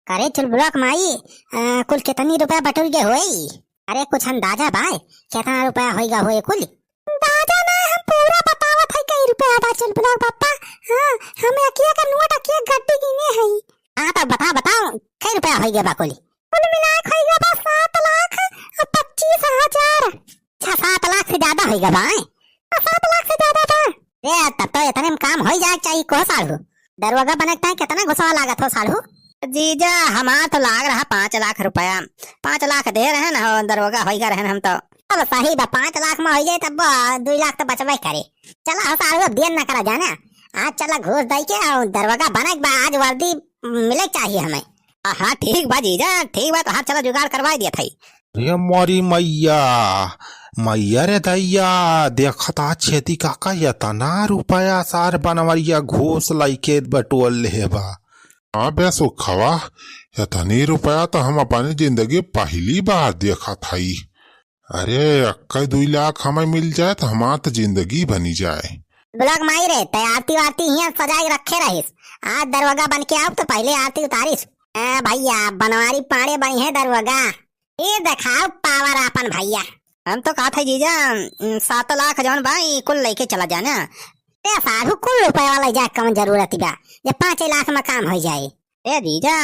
अरे चुलबुलक माई, कुल कितनी रुपया बटुल के होई? अरे कुछ अंदाजा बाय कितना रुपया होएगा होए कुल? अंदाजा ना, हम पूरा बतावत है कई रुपया बा चुलबुलक पापा। हां हमें अकिया का नोट अकिया गड्डी गिने है। हां तो बताओ कई रुपया होएगा बा कुल? कुल मिला के होएगा बा 7 लाख और 25,000। अच्छा 7 लाख से ज्यादा होएगा बा? 7 लाख से ज्यादा बा। ए तब तो इतने में काम हो जाए चाहिए को सालू। दरवाजा बनता है कितना घुसा लागत हो सालू? जीजा हमारा तो लाग रहा 5 लाख रुपया। 5 लाख दे रहे हैं ना दरोगा होगा रहे हम तो। अब सही बा 5 लाख में हो जाए तब 2 लाख तो बचबे करे। चला हो सालू अब देर न करा जाना। आज चला घूस दे के और दरवाजा बने बा, आज वर्दी मिले चाहिए हमें। हाँ ठीक बा जीजा, ठीक बा। तो हाँ चला जुगाड़ करवा दिया था। ये मोरी मैया मैया रे दैया, देखता छेती काका यतना रुपया सार बनवरिया घूस लाइके बटोल ले बा। हाँ बे सुखवा, इतनी रुपया तो हम अपनी जिंदगी पहली बार देखा था। अरे 2 लाख हमें मिल जाए तो हमारा तो जिंदगी बनी जाए। ब्लॉक माई रे ते आरती वारती यहाँ सजाए रखे रहिस। आज दरवाजा बन के आओ तो पहले आरती उतारिस। भैया बनवारी पाड़े बनी है दरवाजा, ये दिखाओ पावर अपन भैया। हम तो कहा था जीजा 7 लाख जौन भाई कुल लेके चला जाना। साधु कुल रुपया वाला जा कौन जरूरत बा जे 5 लाख में काम हो जाए। ए जीजा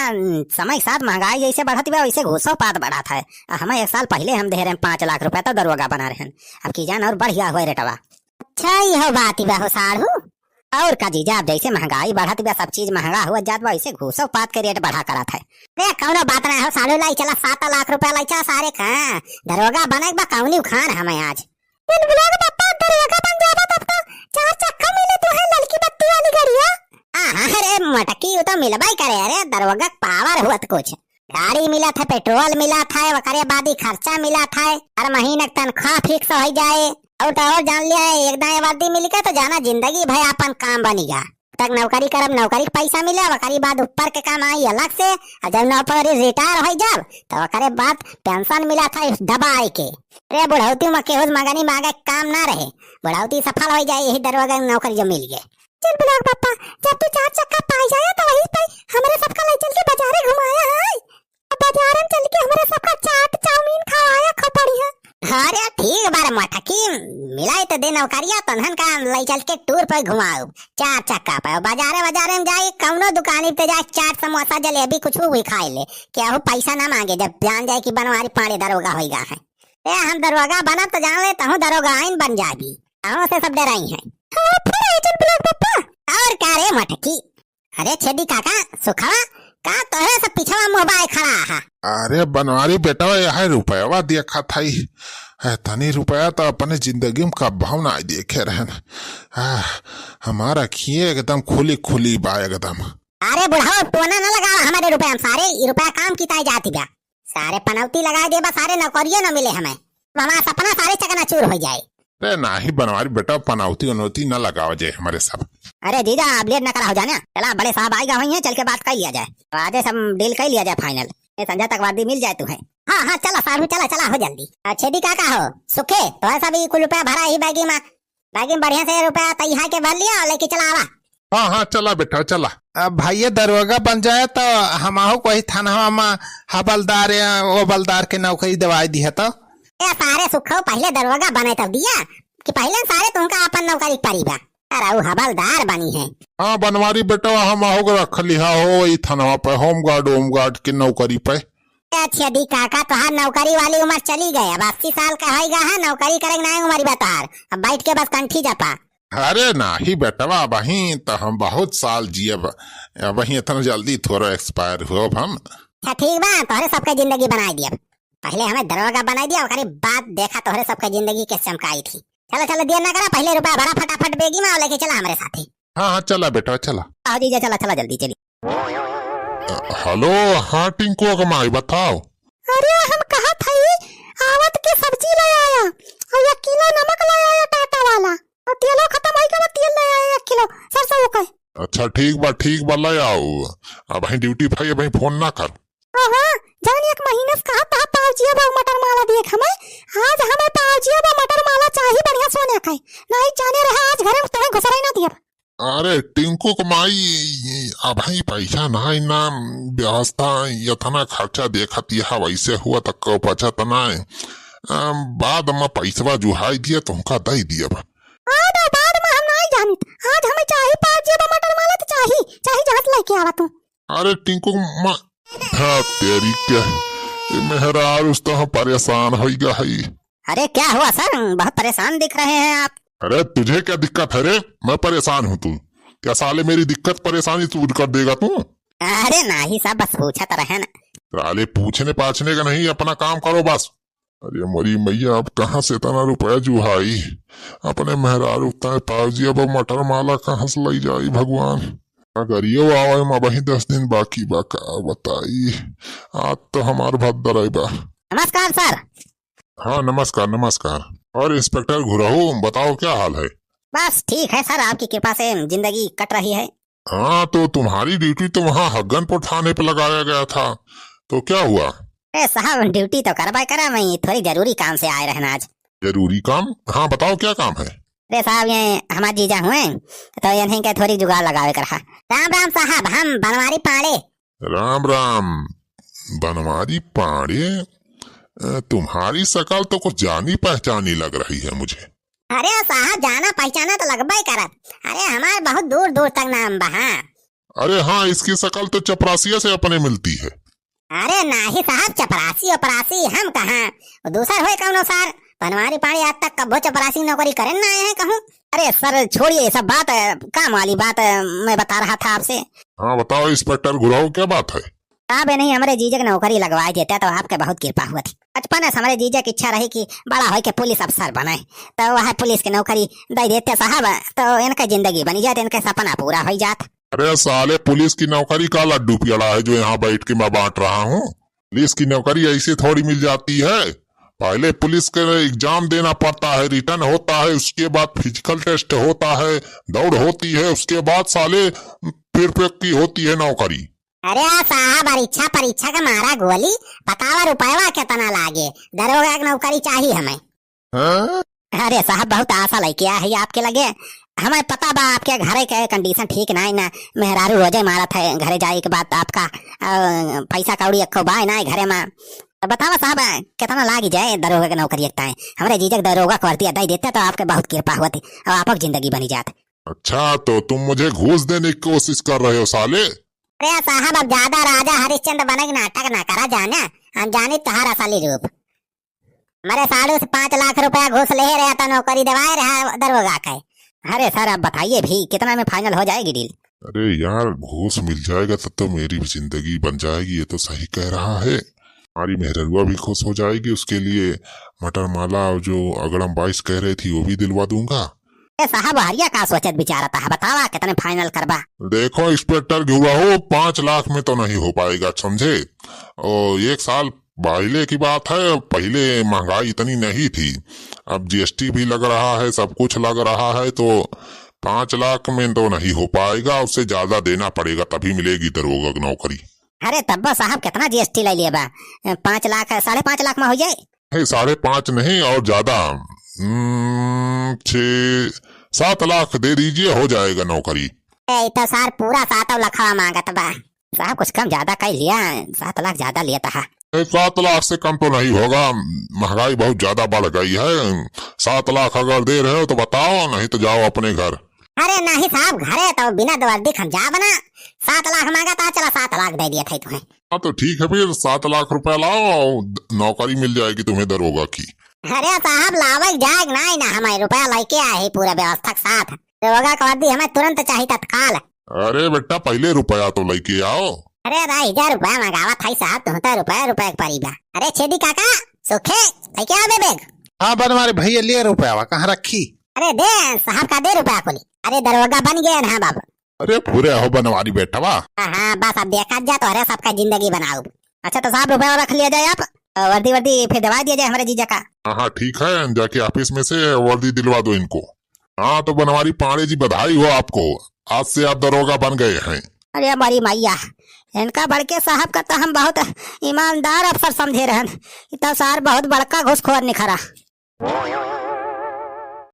समय के साथ महंगाई जैसे बढ़ती बा वैसे घूसो पात बढ़ा था। हमें 1 साल पहले हम दे रहे 5 लाख रुपया तो दरोगा बना रहे हैं। अब की जान और बढ़िया हुए रेटवा। अच्छा यह बात बा हो साधु। और का जीजा अब जैसे महंगाई बढ़ती बा सब चीज महंगा हुआ जात बा वैसे घूसो पात के रेट बढ़ा करा था। देख कौनो बात ना हो साधु लाई चला 7 लाख रुपया लाई चला सारे का दरोगा बने बा कौनी खान हमें आज। दरोगा बन जाबा तब तो 4 चक्का मिले तो है लड़की बत्ती वाली गाड़िया। अरे मटकी तो मिलबाई करे। अरे दरोगा पावर हुआ कुछ गाड़ी मिला था, पेट्रोल मिला था, वकरे बादी खर्चा मिला था, हर महीने तनख्वाह फिक्स हो जाए। और तो और जान लिया एकदम वर्दी मिल के तो जाना जिंदगी भाई अपन काम बनेगा। तक नौकरी करब नौकरी का पैसा मिले, वकरी बाद ऊपर के काम आई अलग से। जब नौकरी रिटायर हो जब तो वकरे बाद पेंशन मिला था दबाई के। अरे बुढ़ौती में केहू मगनी मांगे काम ना रहे, बुढ़ौती सफल हो जाए यही दरवाजा नौकरी जो मिल गए। चल बुलाओ पापा, जब तू 4 चक्का पाई जाए तो वही पे हमारे सबका ले चल के बाजारे घुमाया है। बाजार में चल के हमारे सबका चाट चाउमीन खवाया खपड़ी है। अरे ठीक बार मटकी मिलाई तो दे नौकरिया तनहन का ले चल के टूर पर घुमाओ 4 चक्का पे। बाजारे में जाए कौनो दुकानी पे जाए चाट समोसा जलेबी कुछ भी खाए ले, क्या हो पैसा ना मांगे। जब जान जाए कि बनवारी पाड़े दरोगा होगा है। हम दरोगा बना तो जान ले तहु दरोगा आइन बन जाबी। हम से सब डराई है। और क्या रे मटकी? अरे छेदी काका सुखवा का तोहरे सब पीछवा मोबाइल खड़ा है। अरे बनवारी बेटा यह रुपया देखा था। इतनी रुपया तो अपने जिंदगी में कब ना देखे रहे। हमारा खिए एकदम खुली खुली बा एकदम। अरे बुढ़ाओ टोना न लगा हमारे रुपया, सारे रुपया काम की ताई जाती बा। सारे पनौती लगा दे बा, सारे नौकरियों न मिले हमें, हमारा सपना सारे चकनाचूर हो जाए। अरे नहीं बनवारी बेटा पनौती उनौती न लगाओ जाए हमारे सब। अरे जीजा अब लेट न करा हो जाना। चला बड़े साहब आएगा वही है, चल के बात कर लिया जाए। तो आज सब डील कर लिया जाए फाइनल। ये संजय तक वादी मिल जाए तुम्हें। हाँ चला साधु चला हो जल्दी। अच्छे दी काका हो सुखे तो ऐसा भी कुल रुपया भरा ही बैगी में बढ़िया से रुपया तैयार के भर लिया और लेके चला आवा। हाँ चला बेटा चला। अब भाई दरोगा बन जाए तो हमाहो कोई थाना में हवलदार वो बलदार के नौकरी दवाई दी है। तो सारे सुखो पहले दरोगा बने तब दिया कि पहले सारे तुमका अपन नौकरी पड़ी बा। अरे वो हवलदार बनी है। हाँ बनवारी बेटा हम रख लिया हो वही थाना पे होमगार्ड की नौकरी पे। अच्छा दी काका तोहार नौकरी वाली उम्र चली गई, अब 80 साल का होगा है नौकरी करेंगे ना उम्र बतार। अब बैठ के बस कंठी जपा। अरे नहीं बेटवा वही तो हम बहुत साल जिये वही इतना जल्दी थोड़ा एक्सपायर हो हम। अच्छा ठीक बा तोहरे सबके जिंदगी बनाई दिया। पहले हमें दरोगा बनाई दिया और बाद देखा तोहरे सबके जिंदगी के चमकाई थी। चलो देर ना करा, पहले रुपया भरा फटाफट बेगी में और लेके चला हमारे साथ। हाँ चला बेटा चला। जीजा चला जल्दी चली। हेलो हाँ टिंकू कमाई बताओ। अरे हम कहा था आवत के सब्जी ले आया और 1 किलो नमक ले आया टाटा वाला, और तेलो खत्म हो गया तेल ले आया 1 किलो सरसों का। अच्छा ठीक बा ले आओ। अब ड्यूटी भाई भाई फोन ना कर। जान 1 महीने से कहा था पावजिया बा मटर माला देख हमें। आज हमें पावजिया बा मटर माला चाहिए बढ़िया सोने का। नहीं जाने रहा आज घर में तुम्हें घुसराई ना दिया। अरे टिंकू कमाई अब ही पैसा ना इना व्यवस्था यथना खर्चा देखत यहा वैसे हुआ तक बचत ना बाद में पैसवा जुहाई दिया तुमका दे दिया बाद में हम नहीं जानत। आज हमें चाहिए 5 जेब मटर माला तो चाहिए जहां लेके आवा तू। अरे टिंकू हाँ तेरी क्या मेहरार उस तो परेशान हो गया है। अरे क्या हुआ सर, बहुत परेशान दिख रहे हैं आप। अरे तुझे क्या दिक्कत है रे, मैं परेशान हूँ तू क्या साले मेरी दिक्कत परेशानी दूर कर देगा तू? अरे नहीं साहब, बस पूछा तो रहे ना। साले पूछने पाछने का नहीं, अपना काम करो बस। अरे मरी मैया अब कहाँ से इतना रुपया जुहाई अपने मेहरार उतना पाजी, अब मटर माला कहाँ से लाई जाई भगवान। करियो आवे मैं वही 10 दिन बाकी बाका बताई। आज तो हमार भद्दर है बा। नमस्कार सर। हाँ नमस्कार नमस्कार। और इंस्पेक्टर घुराहू बताओ क्या हाल है? बस ठीक है सर, आपकी कृपा से जिंदगी कट रही है। हाँ तो तुम्हारी ड्यूटी तो वहाँ हग्गनपुर थाने पे लगाया गया था, तो क्या हुआ? अरे साहब ड्यूटी तो करवा करा, मैं थोड़ी जरूरी काम से आए रहना आज। जरूरी काम? हाँ बताओ क्या काम है? अरे साहब ये हमारे जीजा हुए तो इन्हें के थोड़ी जुगाड़ लगावे कर। राम राम साहब, हम बनवारी पाड़े। राम राम बनवारी पाड़े, तुम्हारी शकल तो कुछ जानी पहचानी लग रही है मुझे। अरे साहब जाना पहचाना तो लगभग ही करत। अरे हमारे बहुत दूर दूर तक नाम बहा। अरे हाँ इसकी शकल तो चपरासिया से अपने मिलती है। अरे नहीं साहब, चपरासी अपरासी हम कहाँ, दूसर हुए कौन सर। बनवारी पाड़ी आज तक कब्बो चपरासी नौकरी करे ना आए हैं कहूँ। अरे सर छोड़िए सब बात, काम वाली बात मैं बता रहा था आपसे। हाँ बताओ इंस्पेक्टर घुराओ क्या बात है? साहब नहीं हमारे जीजा की नौकरी लगवाई देते तो आपके बहुत कृपा हुआ थी। बचपन से हमारे जीजा की इच्छा रही कि बड़ा हो के पुलिस अफसर बने, तो वह पुलिस की नौकरी दे देते साहब, तो इनका जिंदगी बनी जाते, इनका सपना पूरा हो जाता। अरे साले पुलिस की नौकरी का लड्डू पियड़ा है जो यहाँ बैठ के मैं बांट रहा हूँ। पुलिस की नौकरी ऐसे थोड़ी मिल जाती है, पहले पुलिस का एग्जाम देना पड़ता है, रिटर्न होता है, उसके बाद फिजिकल टेस्ट होता है, दौड़ होती है, उसके बाद साले फिर की होती है नौकरी। अरे साहब परीक्षा का मारा गोली, बतावा रुपया कितना लागे, दरोगा की नौकरी चाहिए हमें। हाँ? अरे साहब बहुत आशा लेके आया है आपके लगे, हमें पता बा आपके घरे के कंडीशन ठीक ना है ना, मेहरारू रोजे मारा था घरे जाए के बाद आपका पैसा कौड़ी अखो बा ना घरे में, तो बतावा साहब कितना लागी जाए दरोगा की नौकरी एकता है। हमारे जीजक दरोगा को वर्दी दे देते तो आपके बहुत कृपा होती और आपकी जिंदगी बनी जाती। अच्छा तो तुम मुझे घूस देने की कोशिश कर रहे हो साले? अरे साहब अब ज्यादा राजा हरिश्चंद्र बने की नाटक ना करा जाना, हम जाने तुम्हारा असली रूप। हमारे साढ़ू से 5 लाख रुपया घूस ले रहा था, नौकरी दिवाए रहा दरोगा का। अरे सर आप बताइए भी कितना में फाइनल हो जाएगी डील? अरे यार घूस मिल जाएगा तब तो मेरी भी जिंदगी बन जाएगी, ये तो सही कह रहा है। हमारी मेहरुआ भी खुश हो जाएगी, उसके लिए मटर माला जो अगड़म 22 कह रही थी वो भी दिलवा दूंगा। साहब हरिया का सोचत बिचारा था, बतावा कितने फाइनल करवा? देखो इंस्पेक्टर घुरा हो 5 लाख में तो नहीं हो पाएगा समझे, और 1 साल पहले की बात है, पहले महंगाई इतनी नहीं थी, अब जीएसटी भी लग रहा है, सब कुछ लग रहा है, तो 5 लाख में तो नहीं हो पाएगा, उससे ज्यादा देना पड़ेगा तभी मिलेगी दरोगा की नौकरी। अरे तब साहब कितना जीएसटी ले लिया बा? 5 लाख 5.5 लाख में हो जाए? 5.5 नहीं और ज्यादा 6-7 लाख दे दीजिए, हो जाएगा नौकरी। तो सर पूरा 7 लाख मांगत बा साहब, कुछ कम ज्यादा कर लिया, 7 लाख ज्यादा लिया था। 7 लाख से कम तो नहीं होगा, महंगाई बहुत ज्यादा बढ़ गई है। 7 लाख अगर दे रहे हो तो बताओ, नहीं तो जाओ अपने घर। अरे नहीं साहब घरे तो बिना दवर्दी हम जा बना, 7 लाख मांगा था, चला 7 लाख दे दिया था तुम्हें। हाँ तो ठीक है फिर 7 लाख रुपया लाओ, नौकरी मिल जाएगी तुम्हें दरोगा की। अरे साहब लावल जाएग नहीं ना, हमें रुपया लेके आए पूरा व्यवस्था के साथ, दरोगा का वर्दी हमें तुरंत चाहिए तत्काल। अरे बेटा पहले रुपया तो लेके आओ। अरे 1000 रुपया मंगावा था साहब, तुमता रुपया परीबा। अरे छेदी काका सुखे लेके आओ बेग। हाँ बनवारी भैया ले रुपया कहाँ रखी? अरे दे साहब का दे रुपया को। अरे दरोगा बन गए ना बाबू। अरे पूरे हो बनवारी बेटा वाह। हाँ बस अब देखा जा तो अरे सबका जिंदगी बनाओ। अच्छा तो साहब रुपया रख लिया जाए, आप वर्दी फिर दवा दिया जाए हमारे जीजा का। हाँ ठीक है, जाके ऑफिस में से वर्दी दिलवा दो इनको। हाँ तो बनवारी पांडे जी बधाई हो आपको, आज से आप दरोगा बन गए हैं। अरे हमारी मैया, इनका बड़के साहब का तो हम बहुत ईमानदार अफसर समझे रहन, इतना सार बहुत बड़का घुसखोर निखरा।